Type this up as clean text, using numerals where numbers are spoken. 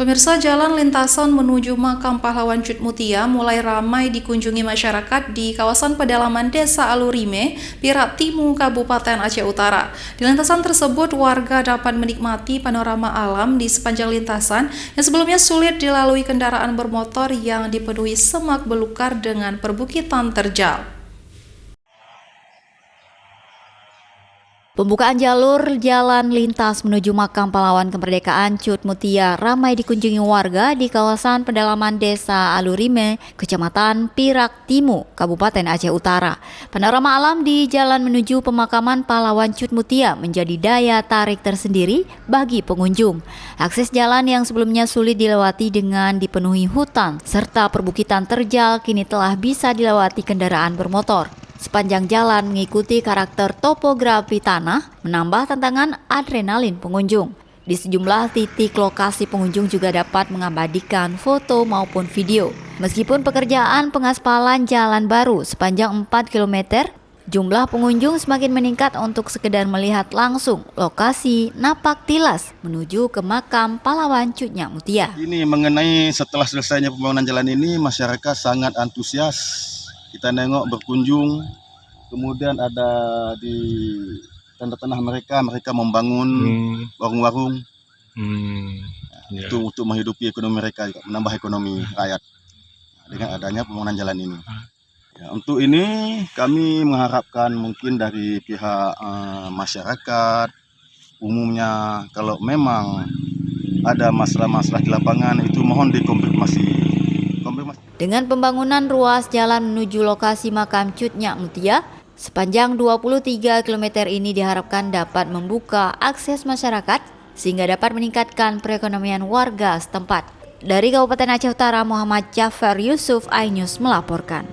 Pemirsa, jalan lintasan menuju makam pahlawan Cut Mutia mulai ramai dikunjungi masyarakat di kawasan pedalaman Desa Alurime, Pirak Timur, Kabupaten Aceh Utara. Di lintasan tersebut, warga dapat menikmati panorama alam di sepanjang lintasan yang sebelumnya sulit dilalui kendaraan bermotor yang dipenuhi semak belukar dengan perbukitan terjal. Pembukaan jalur jalan lintas menuju makam pahlawan kemerdekaan Cut Mutia ramai dikunjungi warga di kawasan pedalaman Desa Alurime, Kecamatan Pirak Timur, Kabupaten Aceh Utara. Panorama alam di jalan menuju pemakaman pahlawan Cut Mutia menjadi daya tarik tersendiri bagi pengunjung. Akses jalan yang sebelumnya sulit dilewati dengan dipenuhi hutan serta perbukitan terjal kini telah bisa dilewati kendaraan bermotor. Sepanjang jalan mengikuti karakter topografi tanah, menambah tantangan adrenalin pengunjung. Di sejumlah titik lokasi pengunjung juga dapat mengabadikan foto maupun video. Meskipun pekerjaan pengaspalan jalan baru sepanjang 4 km, jumlah pengunjung semakin meningkat untuk sekedar melihat langsung lokasi napak tilas menuju ke makam pahlawan Cut Mutia. Ini mengenai setelah selesainya pembangunan jalan ini, masyarakat sangat antusias. Kita nengok berkunjung, kemudian ada di tanda tanah mereka membangun warung-warung untuk menghidupi ekonomi mereka, menambah ekonomi rakyat dengan adanya pembangunan jalan ini. Ya, untuk ini kami mengharapkan mungkin dari pihak masyarakat umumnya, kalau memang ada masalah-masalah di lapangan itu mohon dikonfirmasi. Dengan pembangunan ruas jalan menuju lokasi makam Cut Mutia, sepanjang 23 km ini diharapkan dapat membuka akses masyarakat sehingga dapat meningkatkan perekonomian warga setempat. Dari Kabupaten Aceh Utara, Muhammad Jafar Yusuf, iNews melaporkan.